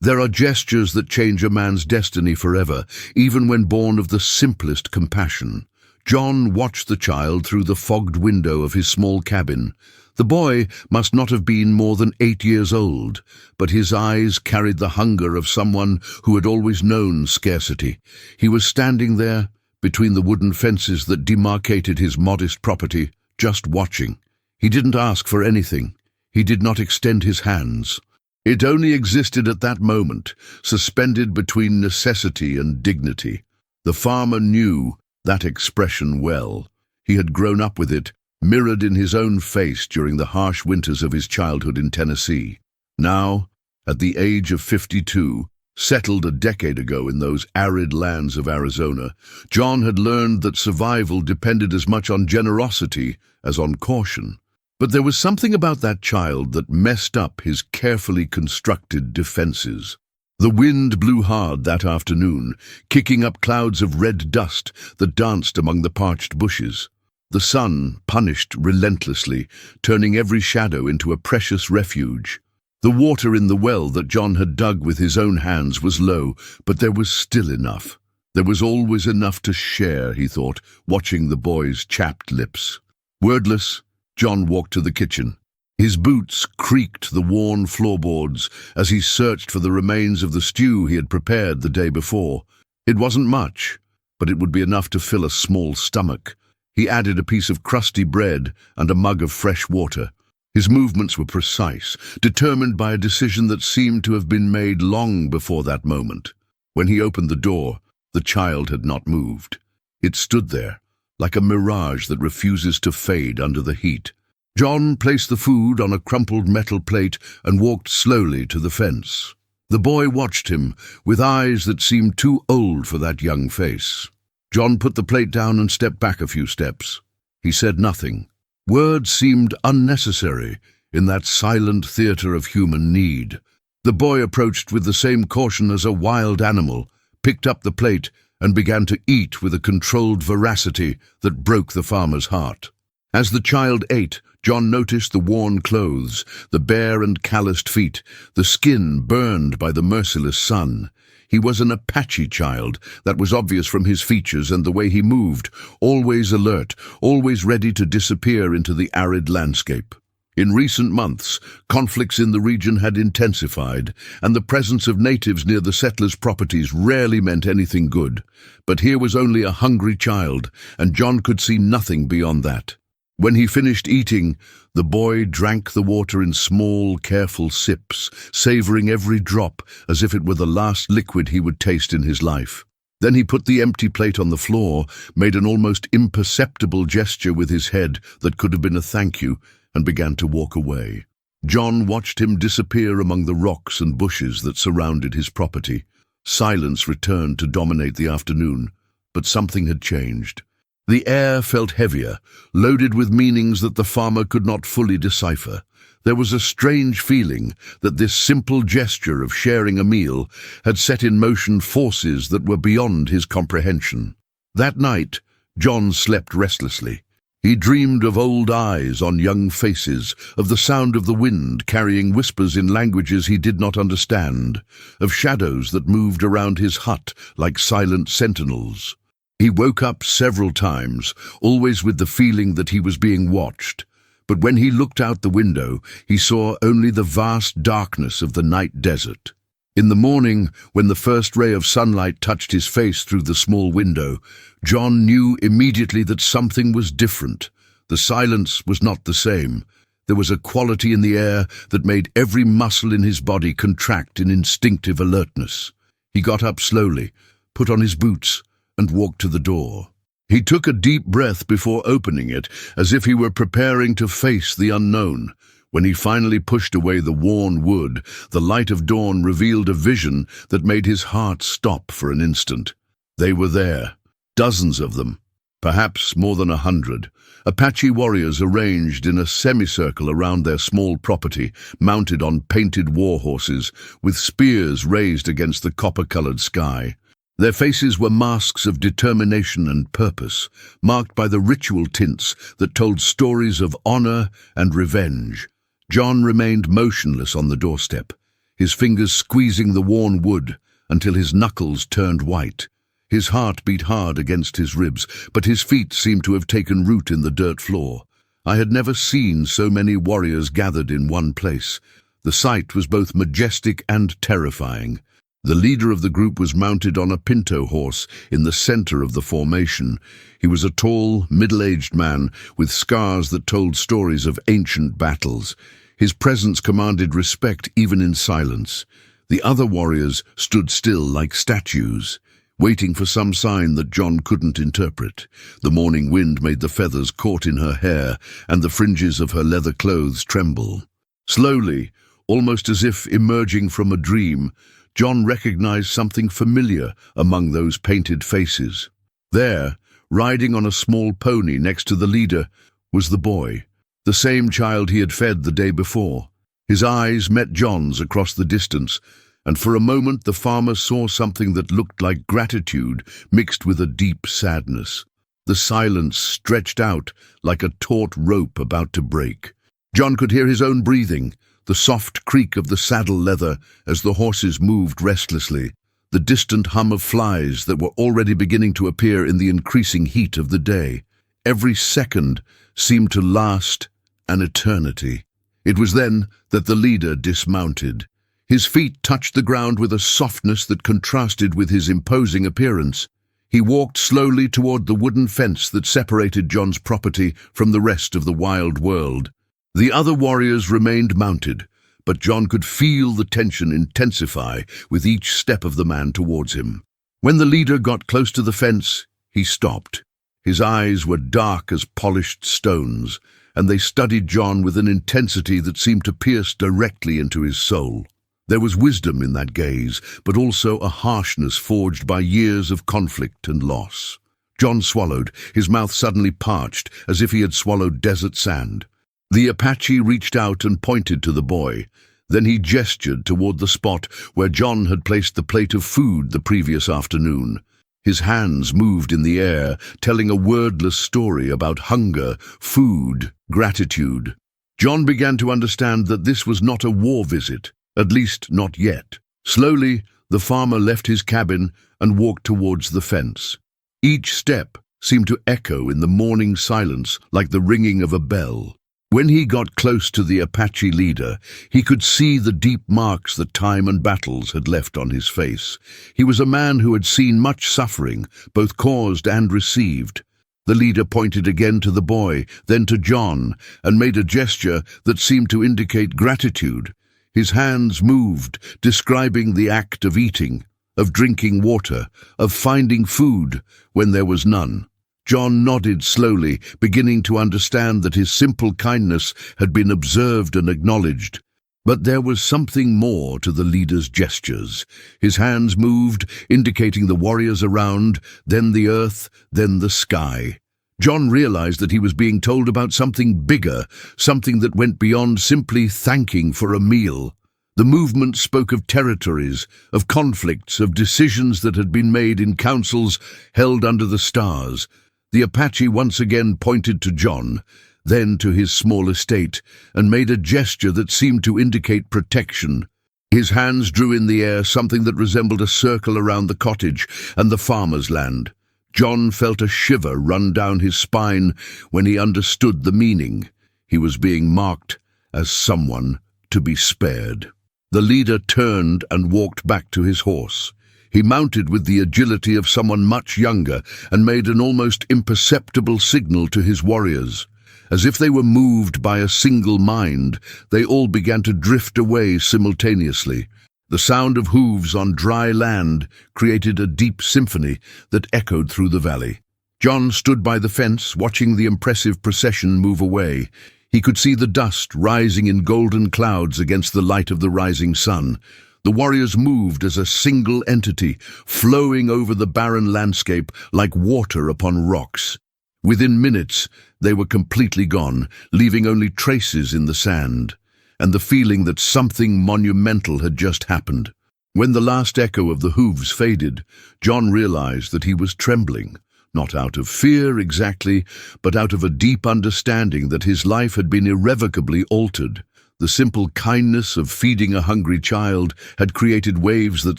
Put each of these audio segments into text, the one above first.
There are gestures that change a man's destiny forever, even when born of the simplest compassion. John watched the child through the fogged window of his small cabin. The boy must not have been more than 8 years old, but his eyes carried the hunger of someone who had always known scarcity. He was standing there, between the wooden fences that demarcated his modest property, just watching. He didn't ask for anything. He did not extend his hands. It only existed at that moment, suspended between necessity and dignity. The farmer knew that expression well. He had grown up with it, mirrored in his own face during the harsh winters of his childhood in Tennessee. Now, at the age of 52, settled a decade ago in those arid lands of Arizona, John had learned that survival depended as much on generosity as on caution. But there was something about that child that messed up his carefully constructed defenses. The wind blew hard that afternoon, kicking up clouds of red dust that danced among the parched bushes. The sun punished relentlessly, turning every shadow into a precious refuge. The water in the well that John had dug with his own hands was low, but there was still enough. There was always enough to share, he thought, watching the boy's chapped lips. Wordless, John walked to the kitchen. His boots creaked the worn floorboards as he searched for the remains of the stew he had prepared the day before. It wasn't much, but it would be enough to fill a small stomach. He added a piece of crusty bread and a mug of fresh water. His movements were precise, determined by a decision that seemed to have been made long before that moment. When he opened the door, the child had not moved. It stood there, like a mirage that refuses to fade under the heat. John placed the food on a crumpled metal plate and walked slowly to the fence. The boy watched him, with eyes that seemed too old for that young face. John put the plate down and stepped back a few steps. He said nothing. Words seemed unnecessary in that silent theater of human need. The boy approached with the same caution as a wild animal, picked up the plate, and began to eat with a controlled voracity that broke the farmer's heart. As the child ate, John noticed the worn clothes, the bare and calloused feet, the skin burned by the merciless sun. He was an Apache child, that was obvious from his features and the way he moved, always alert, always ready to disappear into the arid landscape. In recent months, conflicts in the region had intensified, and the presence of natives near the settlers' properties rarely meant anything good. But here was only a hungry child, and John could see nothing beyond that. When he finished eating, the boy drank the water in small, careful sips, savoring every drop as if it were the last liquid he would taste in his life. Then he put the empty plate on the floor, made an almost imperceptible gesture with his head that could have been a thank you, and began to walk away. John watched him disappear among the rocks and bushes that surrounded his property. Silence returned to dominate the afternoon, but something had changed. The air felt heavier, loaded with meanings that the farmer could not fully decipher. There was a strange feeling that this simple gesture of sharing a meal had set in motion forces that were beyond his comprehension. That night, John slept restlessly. He dreamed of old eyes on young faces, of the sound of the wind carrying whispers in languages he did not understand, of shadows that moved around his hut like silent sentinels. He woke up several times, always with the feeling that he was being watched. But when he looked out the window, he saw only the vast darkness of the night desert. In the morning, when the first ray of sunlight touched his face through the small window, John knew immediately that something was different. The silence was not the same. There was a quality in the air that made every muscle in his body contract in instinctive alertness. He got up slowly, put on his boots, and walked to the door. He took a deep breath before opening it, as if he were preparing to face the unknown. When he finally pushed away the worn wood, the light of dawn revealed a vision that made his heart stop for an instant. They were there, dozens of them, perhaps more than 100, Apache warriors arranged in a semicircle around their small property, mounted on painted war horses, with spears raised against the copper-colored sky. Their faces were masks of determination and purpose, marked by the ritual tints that told stories of honor and revenge. John remained motionless on the doorstep. his fingers squeezing the worn wood until his knuckles turned white. His heart beat hard against his ribs, but his feet seemed to have taken root in the dirt floor. I had never seen so many warriors gathered in one place. The sight was both majestic and terrifying. The leader of the group was mounted on a pinto horse in the center of the formation. He was a tall, middle-aged man with scars that told stories of ancient battles. His presence commanded respect even in silence. The other warriors stood still like statues, waiting for some sign that John couldn't interpret. The morning wind made the feathers caught in her hair and the fringes of her leather clothes tremble. Slowly, almost as if emerging from a dream, John recognized something familiar among those painted faces. There, riding on a small pony next to the leader, was the boy, the same child he had fed the day before. His eyes met John's across the distance, and for a moment the farmer saw something that looked like gratitude mixed with a deep sadness. The silence stretched out like a taut rope about to break. John could hear his own breathing, the soft creak of the saddle leather as the horses moved restlessly, the distant hum of flies that were already beginning to appear in the increasing heat of the day. Every second seemed to last an eternity. It was then that the leader dismounted. His feet touched the ground with a softness that contrasted with his imposing appearance. He walked slowly toward the wooden fence that separated John's property from the rest of the wild world. The other warriors remained mounted, but John could feel the tension intensify with each step of the man towards him. When the leader got close to the fence, he stopped. His eyes were dark as polished stones, and they studied John with an intensity that seemed to pierce directly into his soul. There was wisdom in that gaze, but also a harshness forged by years of conflict and loss. John swallowed, his mouth suddenly parched, as if he had swallowed desert sand. The Apache reached out and pointed to the boy. Then he gestured toward the spot where John had placed the plate of food the previous afternoon. His hands moved in the air, telling a wordless story about hunger, food, gratitude. John began to understand that this was not a war visit, at least not yet. Slowly, the farmer left his cabin and walked towards the fence. Each step seemed to echo in the morning silence like the ringing of a bell. When he got close to the Apache leader, he could see the deep marks that time and battles had left on his face. He was a man who had seen much suffering, both caused and received. The leader pointed again to the boy, then to John, and made a gesture that seemed to indicate gratitude. His hands moved, describing the act of eating, of drinking water, of finding food when there was none. John nodded slowly, beginning to understand that his simple kindness had been observed and acknowledged. But there was something more to the leader's gestures. His hands moved, indicating the warriors around, then the earth, then the sky. John realized that he was being told about something bigger, something that went beyond simply thanking for a meal. The movement spoke of territories, of conflicts, of decisions that had been made in councils held under the stars. The Apache once again pointed to John, then to his small estate, and made a gesture that seemed to indicate protection. His hands drew in the air something that resembled a circle around the cottage and the farmer's land. John felt a shiver run down his spine when he understood the meaning. He was being marked as someone to be spared. The leader turned and walked back to his horse. He mounted with the agility of someone much younger and made an almost imperceptible signal to his warriors. As if they were moved by a single mind, they all began to drift away simultaneously. The sound of hooves on dry land created a deep symphony that echoed through the valley. John stood by the fence, watching the impressive procession move away. He could see the dust rising in golden clouds against the light of the rising sun. The warriors moved as a single entity, flowing over the barren landscape like water upon rocks. Within minutes, they were completely gone, leaving only traces in the sand, and the feeling that something monumental had just happened. When the last echo of the hooves faded, John realized that he was trembling, not out of fear exactly, but out of a deep understanding that his life had been irrevocably altered. The simple kindness of feeding a hungry child had created waves that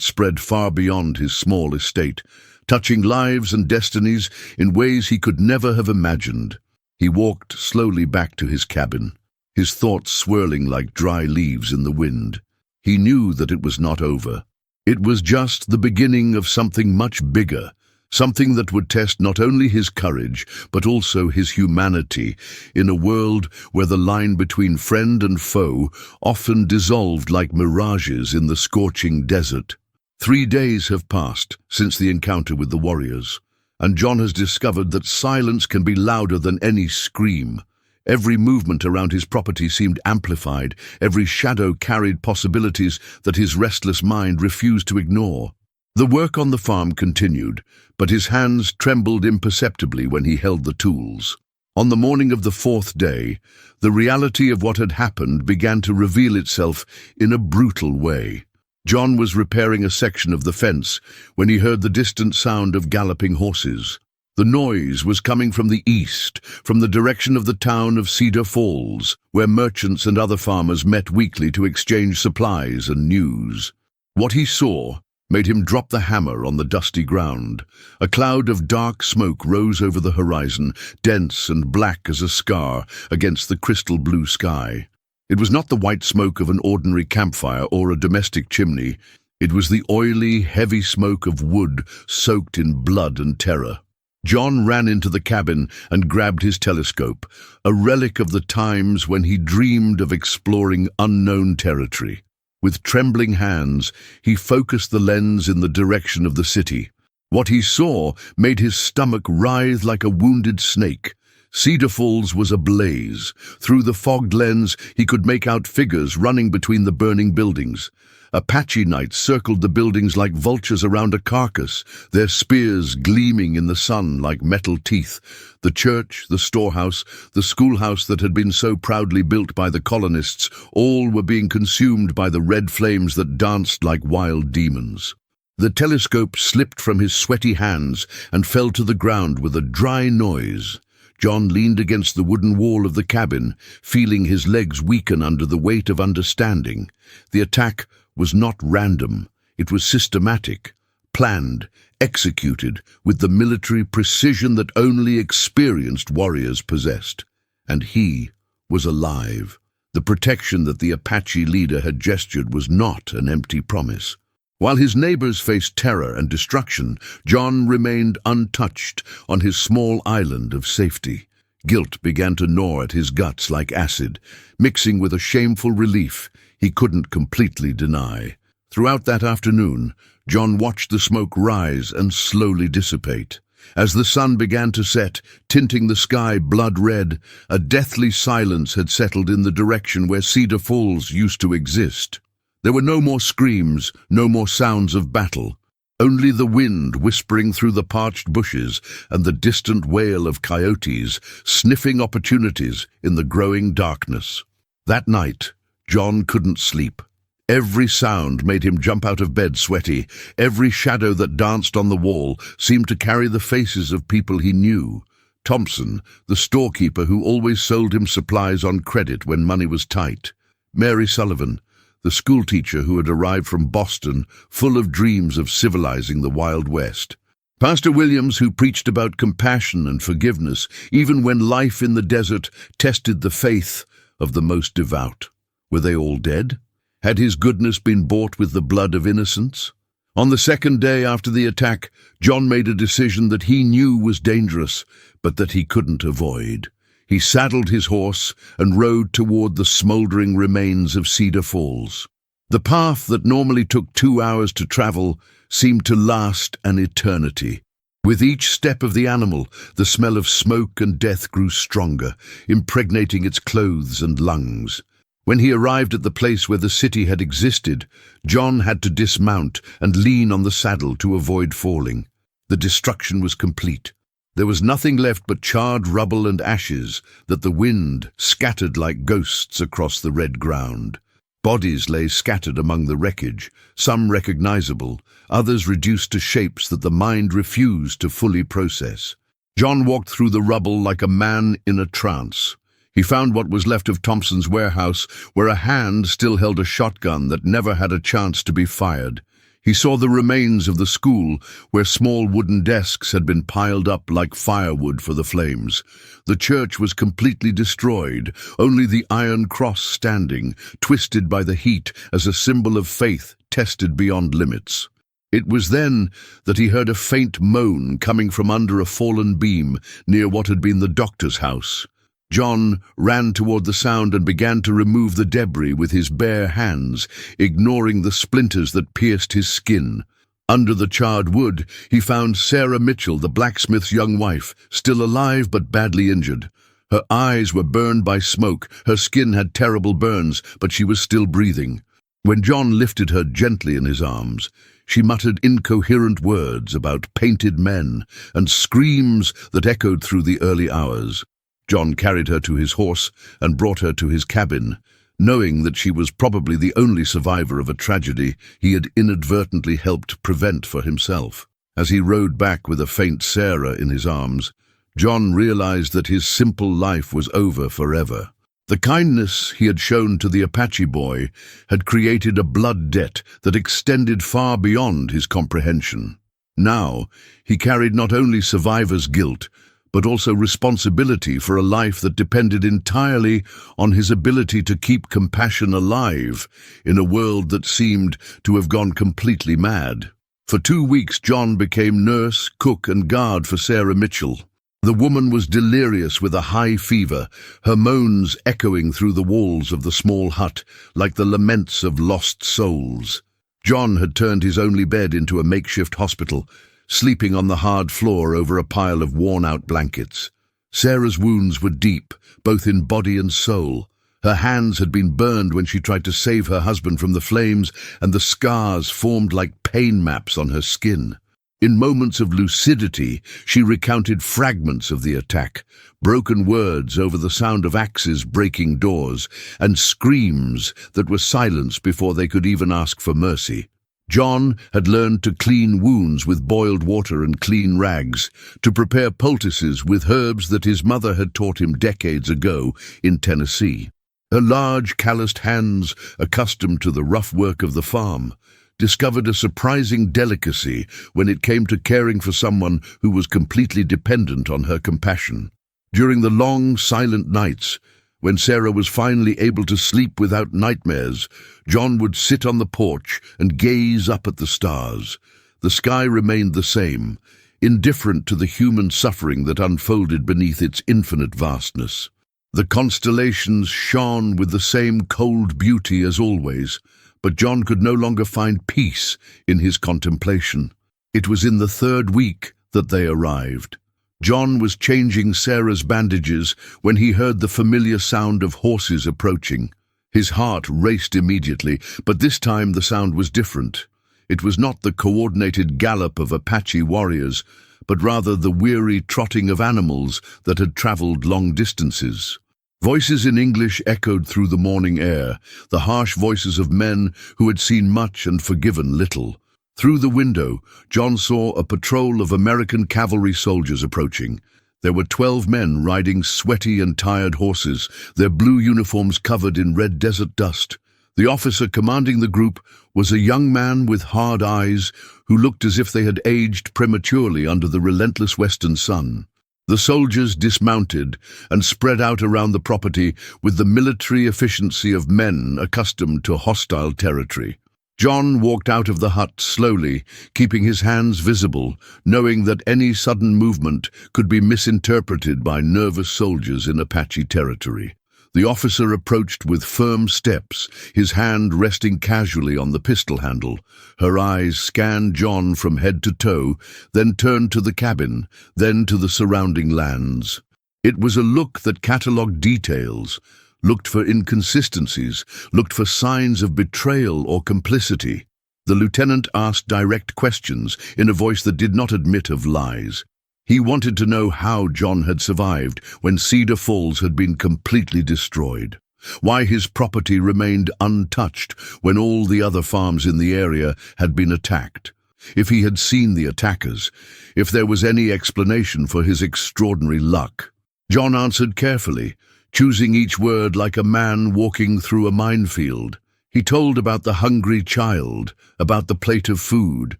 spread far beyond his small estate, touching lives and destinies in ways he could never have imagined. He walked slowly back to his cabin, his thoughts swirling like dry leaves in the wind. He knew that it was not over. It was just the beginning of something much bigger, something that would test not only his courage, but also his humanity, in a world where the line between friend and foe often dissolved like mirages in the scorching desert. 3 days have passed since the encounter with the warriors, and John has discovered that silence can be louder than any scream. Every movement around his property seemed amplified, every shadow carried possibilities that his restless mind refused to ignore. The work on the farm continued, but his hands trembled imperceptibly when he held the tools. On the morning of the 4th day, the reality of what had happened began to reveal itself in a brutal way. John was repairing a section of the fence when he heard the distant sound of galloping horses. The noise was coming from the east, from the direction of the town of Cedar Falls, where merchants and other farmers met weekly to exchange supplies and news. What he saw made him drop the hammer on the dusty ground. A cloud of dark smoke rose over the horizon, dense and black as a scar against the crystal blue sky. It was not the white smoke of an ordinary campfire or a domestic chimney. It was the oily, heavy smoke of wood soaked in blood and terror. John ran into the cabin and grabbed his telescope, a relic of the times when he dreamed of exploring unknown territory. With trembling hands, he focused the lens in the direction of the city. What he saw made his stomach writhe like a wounded snake. Cedar Falls was ablaze. Through the fogged lens, he could make out figures running between the burning buildings. Apache knights circled the buildings like vultures around a carcass, their spears gleaming in the sun like metal teeth. The church, the storehouse, the schoolhouse that had been so proudly built by the colonists, all were being consumed by the red flames that danced like wild demons. The telescope slipped from his sweaty hands and fell to the ground with a dry noise. John leaned against the wooden wall of the cabin, feeling his legs weaken under the weight of understanding. The attack was not random. It was systematic, planned, executed with the military precision that only experienced warriors possessed. And he was alive. The protection that the Apache leader had gestured was not an empty promise. While his neighbors faced terror and destruction, John remained untouched on his small island of safety. Guilt began to gnaw at his guts like acid, mixing with a shameful relief he couldn't completely deny. Throughout that afternoon, John watched the smoke rise and slowly dissipate. As the sun began to set, tinting the sky blood red, a deathly silence had settled in the direction where Cedar Falls used to exist. There were no more screams, no more sounds of battle. Only the wind whispering through the parched bushes and the distant wail of coyotes sniffing opportunities in the growing darkness. That night, John couldn't sleep. Every sound made him jump out of bed sweaty. Every shadow that danced on the wall seemed to carry the faces of people he knew. Thompson, the storekeeper who always sold him supplies on credit when money was tight. Mary Sullivan, the schoolteacher who had arrived from Boston, full of dreams of civilizing the Wild West. Pastor Williams, who preached about compassion and forgiveness, even when life in the desert tested the faith of the most devout. Were they all dead? Had his goodness been bought with the blood of innocents? On the 2nd day after the attack, John made a decision that he knew was dangerous, but that he couldn't avoid. He saddled his horse and rode toward the smoldering remains of Cedar Falls. The path that normally took 2 hours to travel seemed to last an eternity. With each step of the animal, the smell of smoke and death grew stronger, impregnating its clothes and lungs. When he arrived at the place where the city had existed, John had to dismount and lean on the saddle to avoid falling. The destruction was complete. There was nothing left but charred rubble and ashes that the wind scattered like ghosts across the red ground. Bodies lay scattered among the wreckage, some recognizable, others reduced to shapes that the mind refused to fully process. John walked through the rubble like a man in a trance. He found what was left of Thompson's warehouse, where a hand still held a shotgun that never had a chance to be fired. He saw the remains of the school, where small wooden desks had been piled up like firewood for the flames. The church was completely destroyed, only the iron cross standing, twisted by the heat as a symbol of faith tested beyond limits. It was then that he heard a faint moan coming from under a fallen beam near what had been the doctor's house. John ran toward the sound and began to remove the debris with his bare hands, ignoring the splinters that pierced his skin. Under the charred wood, he found Sarah Mitchell, the blacksmith's young wife, still alive but badly injured. Her eyes were burned by smoke, her skin had terrible burns, but she was still breathing. When John lifted her gently in his arms, she muttered incoherent words about painted men and screams that echoed through the early hours. John carried her to his horse and brought her to his cabin, knowing that she was probably the only survivor of a tragedy he had inadvertently helped prevent for himself. As he rode back with a faint Sarah in his arms, John realized that his simple life was over forever. The kindness he had shown to the Apache boy had created a blood debt that extended far beyond his comprehension. Now, he carried not only survivor's guilt, but also responsibility for a life that depended entirely on his ability to keep compassion alive in a world that seemed to have gone completely mad. For 2 weeks, John became nurse, cook, and guard for Sarah Mitchell. The woman was delirious with a high fever, her moans echoing through the walls of the small hut like the laments of lost souls. John had turned his only bed into a makeshift hospital, sleeping on the hard floor over a pile of worn-out blankets. Sarah's wounds were deep, both in body and soul. Her hands had been burned when she tried to save her husband from the flames, and the scars formed like pain maps on her skin. In moments of lucidity, she recounted fragments of the attack, broken words over the sound of axes breaking doors, and screams that were silenced before they could even ask for mercy. John had learned to clean wounds with boiled water and clean rags, to prepare poultices with herbs that his mother had taught him decades ago in Tennessee. Her large, calloused hands, accustomed to the rough work of the farm, discovered a surprising delicacy when it came to caring for someone who was completely dependent on her compassion. During the long, silent nights, when Sarah was finally able to sleep without nightmares, John would sit on the porch and gaze up at the stars. The sky remained the same, indifferent to the human suffering that unfolded beneath its infinite vastness. The constellations shone with the same cold beauty as always, but John could no longer find peace in his contemplation. It was in the 3rd week that they arrived. John was changing Sarah's bandages when he heard the familiar sound of horses approaching. His heart raced immediately, but this time the sound was different. It was not the coordinated gallop of Apache warriors, but rather the weary trotting of animals that had traveled long distances. Voices in English echoed through the morning air, the harsh voices of men who had seen much and forgiven little. Through the window, John saw a patrol of American cavalry soldiers approaching. There were 12 men riding sweaty and tired horses, their blue uniforms covered in red desert dust. The officer commanding the group was a young man with hard eyes who looked as if they had aged prematurely under the relentless western sun. The soldiers dismounted and spread out around the property with the military efficiency of men accustomed to hostile territory. John walked out of the hut slowly, keeping his hands visible, knowing that any sudden movement could be misinterpreted by nervous soldiers in Apache territory. The officer approached with firm steps, his hand resting casually on the pistol handle. Her eyes scanned John from head to toe, then turned to the cabin, then to the surrounding lands. It was a look that catalogued details, looked for inconsistencies, looked for signs of betrayal or complicity. The lieutenant asked direct questions in a voice that did not admit of lies. He wanted to know how John had survived when Cedar Falls had been completely destroyed, why his property remained untouched when all the other farms in the area had been attacked, if he had seen the attackers, if there was any explanation for his extraordinary luck. John answered carefully, choosing each word like a man walking through a minefield. He told about the hungry child, about the plate of food,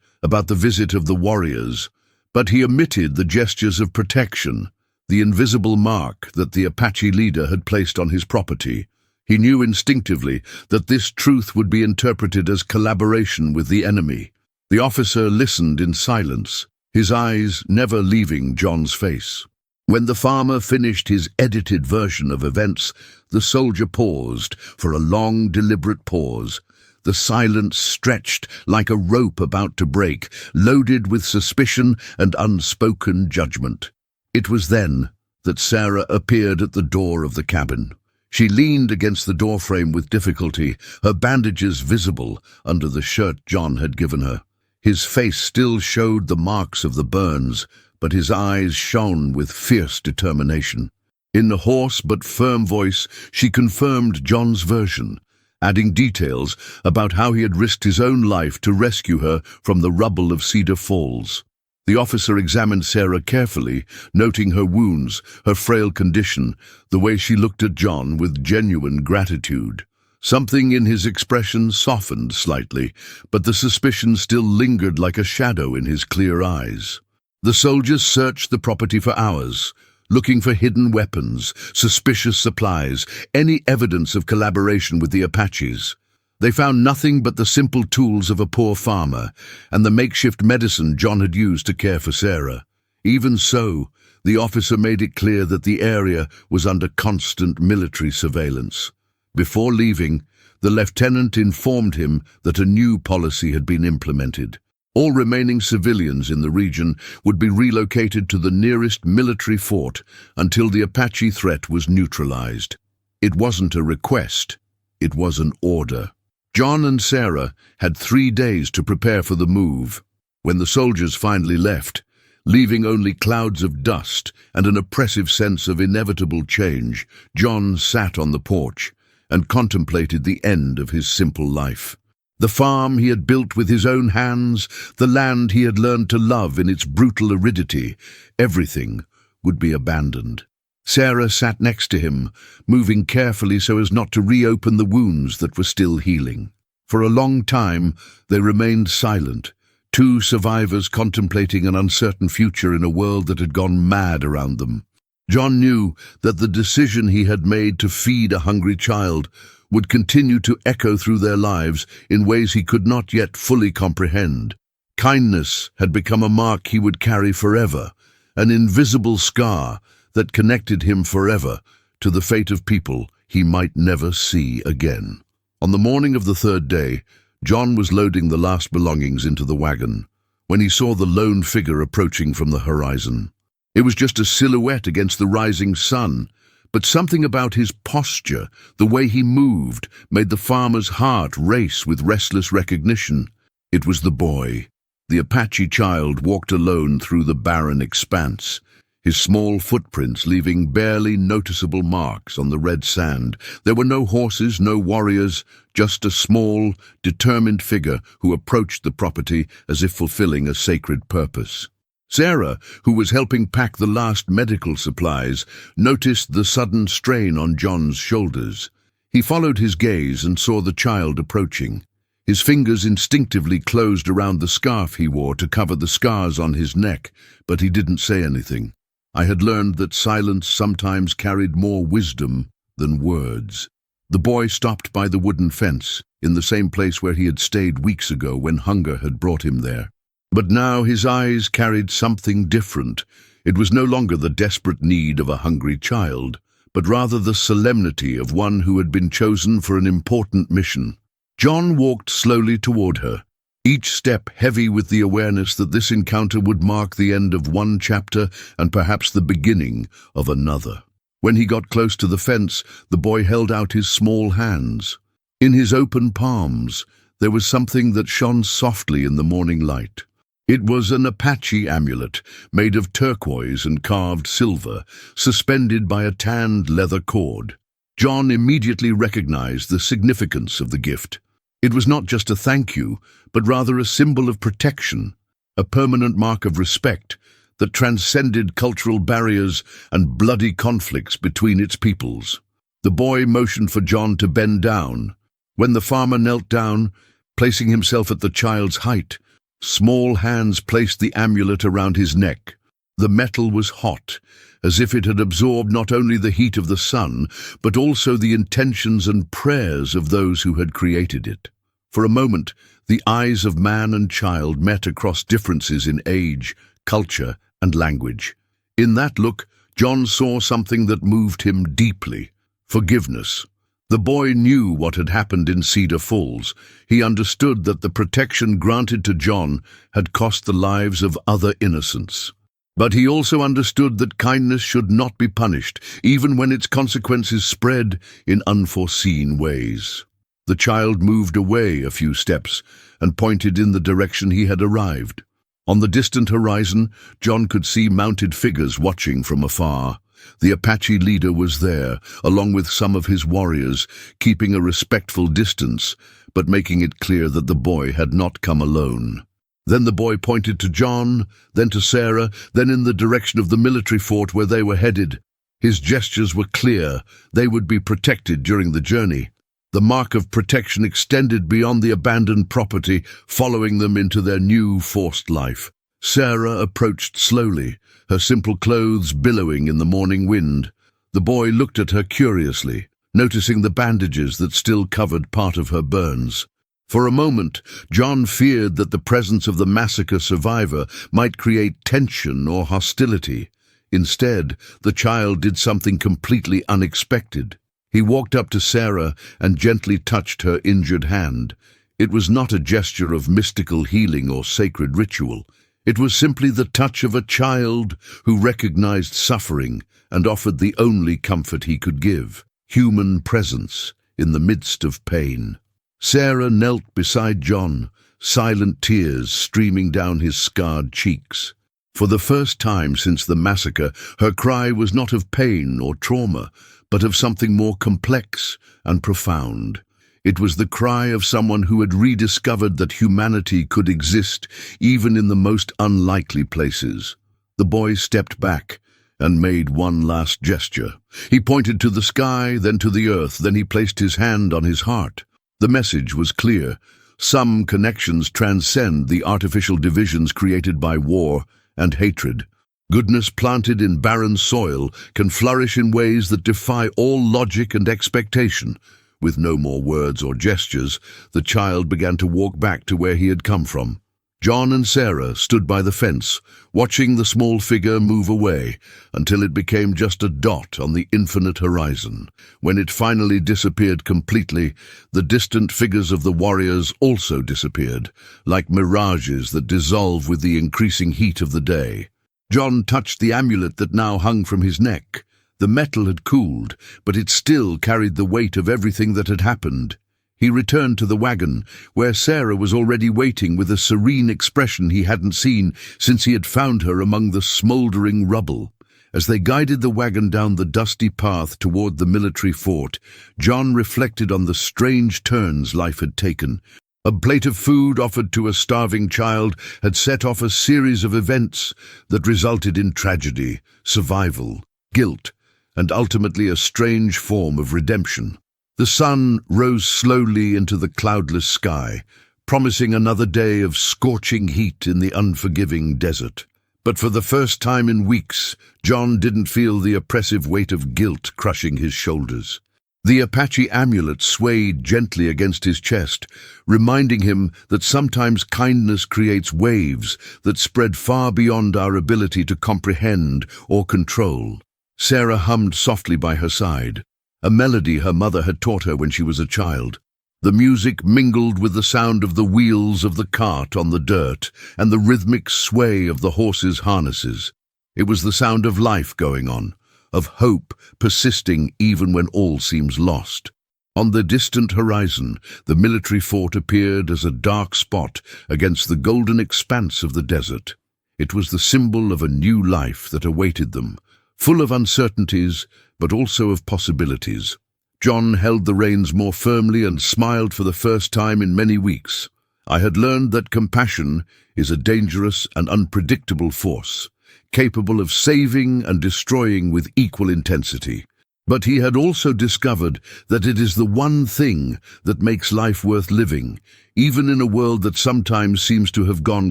about the visit of the warriors, but he omitted the gestures of protection, the invisible mark that the Apache leader had placed on his property. He knew instinctively that this truth would be interpreted as collaboration with the enemy. The officer listened in silence, his eyes never leaving John's face. When the farmer finished his edited version of events, the soldier paused for a long, deliberate pause. The silence stretched like a rope about to break, loaded with suspicion and unspoken judgment. It was then that Sarah appeared at the door of the cabin. She leaned against the doorframe with difficulty, her bandages visible under the shirt John had given her. His face still showed the marks of the burns, but his eyes shone with fierce determination. In a hoarse but firm voice, she confirmed John's version, adding details about how he had risked his own life to rescue her from the rubble of Cedar Falls. The officer examined Sarah carefully, noting her wounds, her frail condition, the way she looked at John with genuine gratitude. Something in his expression softened slightly, but the suspicion still lingered like a shadow in his clear eyes. The soldiers searched the property for hours, looking for hidden weapons, suspicious supplies, any evidence of collaboration with the Apaches. They found nothing but the simple tools of a poor farmer and the makeshift medicine John had used to care for Sarah. Even so, the officer made it clear that the area was under constant military surveillance. Before leaving, the lieutenant informed him that a new policy had been implemented. All remaining civilians in the region would be relocated to the nearest military fort until the Apache threat was neutralized. It wasn't a request, it was an order. John and Sarah had 3 days to prepare for the move. When the soldiers finally left, leaving only clouds of dust and an oppressive sense of inevitable change, John sat on the porch and contemplated the end of his simple life. The farm he had built with his own hands, the land he had learned to love in its brutal aridity, everything would be abandoned. Sarah sat next to him, moving carefully so as not to reopen the wounds that were still healing. For a long time, they remained silent, two survivors contemplating an uncertain future in a world that had gone mad around them. John knew that the decision he had made to feed a hungry child would continue to echo through their lives in ways he could not yet fully comprehend. Kindness had become a mark he would carry forever, an invisible scar that connected him forever to the fate of people he might never see again. On the morning of the 3rd day, John was loading the last belongings into the wagon when he saw the lone figure approaching from the horizon. It was just a silhouette against the rising sun, but something about his posture, the way he moved, made the farmer's heart race with restless recognition. It was the boy. The Apache child walked alone through the barren expanse, his small footprints leaving barely noticeable marks on the red sand. There were no horses, no warriors, just a small, determined figure who approached the property as if fulfilling a sacred purpose. Sarah, who was helping pack the last medical supplies, noticed the sudden strain on John's shoulders. He followed his gaze and saw the child approaching. His fingers instinctively closed around the scarf he wore to cover the scars on his neck, but he didn't say anything. I had learned that silence sometimes carried more wisdom than words. The boy stopped by the wooden fence, in the same place where he had stayed weeks ago when hunger had brought him there. But now his eyes carried something different. It was no longer the desperate need of a hungry child, but rather the solemnity of one who had been chosen for an important mission. John walked slowly toward her, each step heavy with the awareness that this encounter would mark the end of one chapter and perhaps the beginning of another. When he got close to the fence, the boy held out his small hands. In his open palms, there was something that shone softly in the morning light. It was an Apache amulet, made of turquoise and carved silver, suspended by a tanned leather cord. John immediately recognized the significance of the gift. It was not just a thank you, but rather a symbol of protection, a permanent mark of respect that transcended cultural barriers and bloody conflicts between its peoples. The boy motioned for John to bend down. When the farmer knelt down, placing himself at the child's height, small hands placed the amulet around his neck. The metal was hot, as if it had absorbed not only the heat of the sun, but also the intentions and prayers of those who had created it. For a moment, the eyes of man and child met across differences in age, culture, and language. In that look, John saw something that moved him deeply: forgiveness. The boy knew what had happened in Cedar Falls. He understood that the protection granted to John had cost the lives of other innocents. But he also understood that kindness should not be punished, even when its consequences spread in unforeseen ways. The child moved away a few steps and pointed in the direction he had arrived. On the distant horizon, John could see mounted figures watching from afar. The Apache leader was there, along with some of his warriors, keeping a respectful distance, but making it clear that the boy had not come alone. Then the boy pointed to John, then to Sarah, then in the direction of the military fort where they were headed. His gestures were clear. They would be protected during the journey. The mark of protection extended beyond the abandoned property, following them into their new forced life. Sarah approached slowly, her simple clothes billowing in the morning wind. The boy looked at her curiously, noticing the bandages that still covered part of her burns. For a moment, John feared that the presence of the massacre survivor might create tension or hostility. Instead, the child did something completely unexpected. He walked up to Sarah and gently touched her injured hand. It was not a gesture of mystical healing or sacred ritual. It was simply the touch of a child who recognized suffering and offered the only comfort he could give: human presence in the midst of pain. Sarah knelt beside John, silent tears streaming down his scarred cheeks. For the first time since the massacre, her cry was not of pain or trauma, but of something more complex and profound. It was the cry of someone who had rediscovered that humanity could exist even in the most unlikely places. The boy stepped back and made one last gesture. He pointed to the sky, then to the earth, then he placed his hand on his heart. The message was clear. Some connections transcend the artificial divisions created by war and hatred. Goodness planted in barren soil can flourish in ways that defy all logic and expectation. With no more words or gestures, the child began to walk back to where he had come from. John and Sarah stood by the fence, watching the small figure move away until it became just a dot on the infinite horizon. When it finally disappeared completely, the distant figures of the warriors also disappeared, like mirages that dissolve with the increasing heat of the day. John touched the amulet that now hung from his neck. The metal had cooled, but it still carried the weight of everything that had happened. He returned to the wagon, where Sarah was already waiting with a serene expression he hadn't seen since he had found her among the smouldering rubble. As they guided the wagon down the dusty path toward the military fort, John reflected on the strange turns life had taken. A plate of food offered to a starving child had set off a series of events that resulted in tragedy, survival, guilt, and ultimately a strange form of redemption. The sun rose slowly into the cloudless sky, promising another day of scorching heat in the unforgiving desert. But for the first time in weeks, John didn't feel the oppressive weight of guilt crushing his shoulders. The Apache amulet swayed gently against his chest, reminding him that sometimes kindness creates waves that spread far beyond our ability to comprehend or control. Sarah hummed softly by her side, a melody her mother had taught her when she was a child. The music mingled with the sound of the wheels of the cart on the dirt and the rhythmic sway of the horses' harnesses. It was the sound of life going on, of hope persisting even when all seems lost. On the distant horizon, the military fort appeared as a dark spot against the golden expanse of the desert. It was the symbol of a new life that awaited them, full of uncertainties, but also of possibilities. John held the reins more firmly and smiled for the first time in many weeks. I had learned that compassion is a dangerous and unpredictable force. capable of saving and destroying with equal intensity. But he had also discovered that it is the one thing that makes life worth living, even in a world that sometimes seems to have gone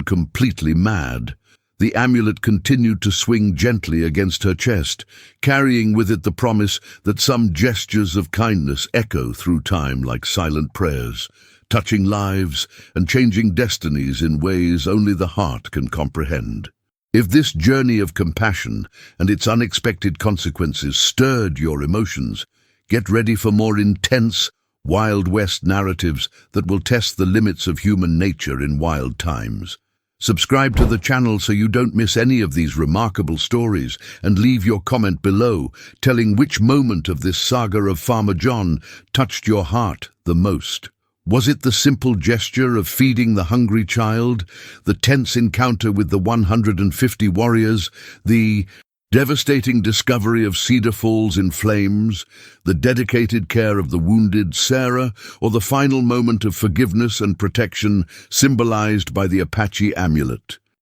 completely mad. The amulet continued to swing gently against her chest, carrying with it the promise that some gestures of kindness echo through time like silent prayers, touching lives and changing destinies in ways only the heart can comprehend. If this journey of compassion and its unexpected consequences stirred your emotions, get ready for more intense, Wild West narratives that will test the limits of human nature in wild times. Subscribe to the channel so you don't miss any of these remarkable stories, and leave your comment below telling which moment of this saga of Farmer John touched your heart the most. Was it the simple gesture of feeding the hungry child, the tense encounter with the 150 warriors, the devastating discovery of Cedar Falls in flames, the dedicated care of the wounded Sarah, or the final moment of forgiveness and protection symbolized by the Apache amulet?